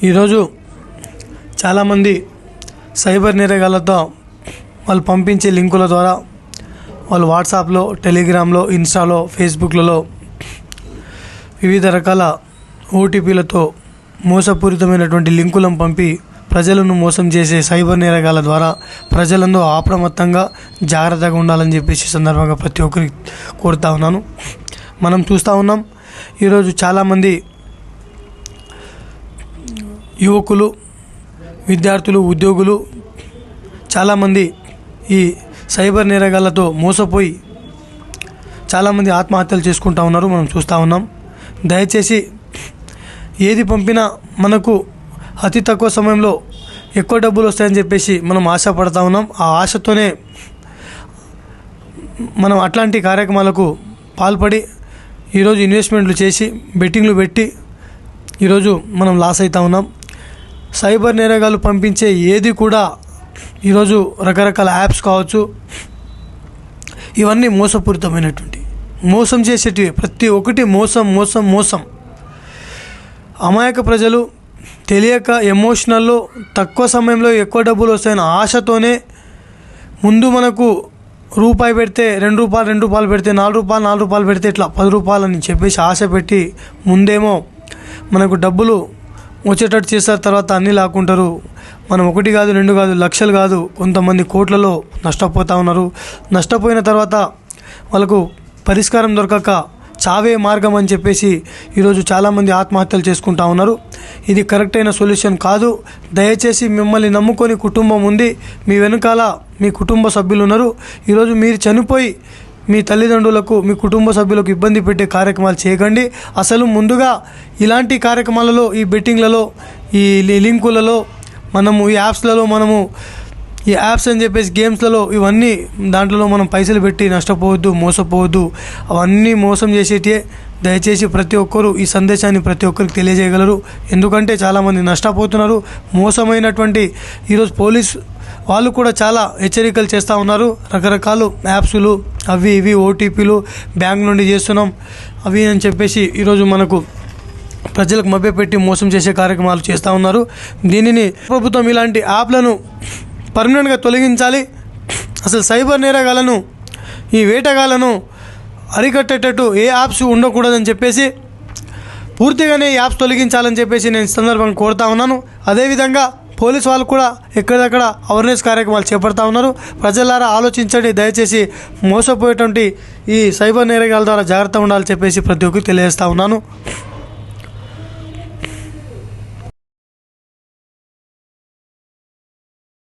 ఈరోజు చాలామంది సైబర్ నేరగాళ్లతో వాళ్ళు పంపించే లింకుల ద్వారా వాళ్ళు వాట్సాప్లో, టెలిగ్రామ్లో, ఇన్స్టాలో, ఫేస్బుక్లలో వివిధ రకాల ఓటీపీలతో మోసపూరితమైనటువంటి లింకులను పంపి ప్రజలను మోసం చేసే సైబర్ నేరగాళ్ల ద్వారా ప్రజలందరూ అప్రమత్తంగా జాగ్రత్తగా ఉండాలని చెప్పేసి సందర్భంగా ప్రతి ఒక్కరికి కోరుతా ఉన్నాను. మనం చూస్తూ ఉన్నాం ఈరోజు చాలామంది యువకులు, విద్యార్థులు, ఉద్యోగులు చాలామంది ఈ సైబర్ నేరగాళ్లతో మోసపోయి చాలామంది ఆత్మహత్యలు చేసుకుంటూ ఉన్నారు. మనం చూస్తూ ఉన్నాం. దయచేసి ఏది పంపినా మనకు అతి తక్కువ సమయంలో ఎక్కువ డబ్బులు వస్తాయని చెప్పేసి మనం ఆశపడతా ఉన్నాం. ఆ ఆశతోనే మనం అట్లాంటి కార్యక్రమాలకు పాల్పడి ఈరోజు ఇన్వెస్ట్మెంట్లు చేసి బెట్టింగ్లు పెట్టి ఈరోజు మనం లాస్ అవుతూ ఉన్నాం. సైబర్ నేరగాళ్ళు పంపించే ఏది కూడా ఈరోజు రకరకాల యాప్స్ కావచ్చు, ఇవన్నీ మోసపూరితమైనటువంటి మోసం చేసేటివి. ప్రతి ఒక్కటి మోసం మోసం మోసం. అమాయక ప్రజలు తెలియక ఎమోషనల్లో తక్కువ సమయంలో ఎక్కువ డబ్బులు వస్తాయన్న ఆశతోనే ముందు మనకు రూపాయి పెడితే ₹2 పెడితే ₹4 పెడితే ఇట్లా ₹10 అని చెప్పేసి ఆశ పెట్టి ముందేమో మనకు డబ్బులు వచ్చేటట్టు చేస్తారు. తర్వాత అన్నీ లాక్కుంటారు. మనం 1 కాదు 2 కాదు లక్షలు కాదు కొంతమంది కోట్లలో నష్టపోతూ ఉన్నారు. నష్టపోయిన తర్వాత వాళ్ళకు పరిష్కారం దొరకక చావే మార్గం అని చెప్పేసి ఈరోజు చాలామంది ఆత్మహత్యలు చేసుకుంటూ ఉన్నారు. ఇది కరెక్ట్ అయిన సొల్యూషన్ కాదు. దయచేసి మిమ్మల్ని నమ్ముకొని కుటుంబం ఉంది, మీ వెనకాల మీ కుటుంబ సభ్యులు ఉన్నారు. ఈరోజు మీరు చనిపోయి మీ తల్లిదండ్రులకు, మీ కుటుంబ సభ్యులకు ఇబ్బంది పెట్టే కార్యక్రమాలు చేయకండి. అసలు ముందుగా ఇలాంటి కార్యక్రమాలలో, ఈ బెట్టింగ్లలో, ఈ లింకులలో, ఈ యాప్స్ అని చెప్పేసి గేమ్స్లలో ఇవన్నీ దాంట్లో మనం పైసలు పెట్టి నష్టపోవద్దు, మోసపోవద్దు. అవన్నీ మోసం చేసేటివే. దయచేసి ప్రతి ఒక్కరూ ఈ సందేశాన్ని ప్రతి ఒక్కరికి తెలియజేయగలరు. ఎందుకంటే చాలామంది నష్టపోతున్నారు. మోసమైనటువంటి ఈరోజు పోలీస్ వాళ్ళు కూడా చాలా హెచ్చరికలు చేస్తూ ఉన్నారు. రకరకాల యాప్స్లు అవి ఇవి ఓటీపీలు బ్యాంక్ నుండి చేస్తున్నాం అవి అని చెప్పేసి ఈరోజు మనకు ప్రజలకు మభ్యపెట్టి మోసం చేసే కార్యక్రమాలు చేస్తూ ఉన్నారు. దీనిని ప్రభుత్వం ఇలాంటి యాప్లను పర్మనెంట్గా తొలగించాలి. అసలు సైబర్ నేరగాళ్లను, ఈ వేటగాళ్లను అరికట్టేటట్టు ఏ యాప్స్ ఉండకూడదని చెప్పేసి పూర్తిగానే ఈ యాప్స్ తొలగించాలని చెప్పేసి నేను సందర్భంగా కోరుతా ఉన్నాను. అదేవిధంగా పోలీసు వాళ్ళు కూడా ఎక్కడిదక్కడ అవేర్నెస్ కార్యక్రమాలు చేపడతా ఉన్నారు. ప్రజలారా ఆలోచించండి. దయచేసి మోసపోయేటువంటి ఈ సైబర్ నేరగాళ్ల ద్వారా జాగ్రత్తగా ఉండాలని చెప్పేసి ప్రతి ఒక్కరికి తెలియజేస్తూ ఉన్నాను.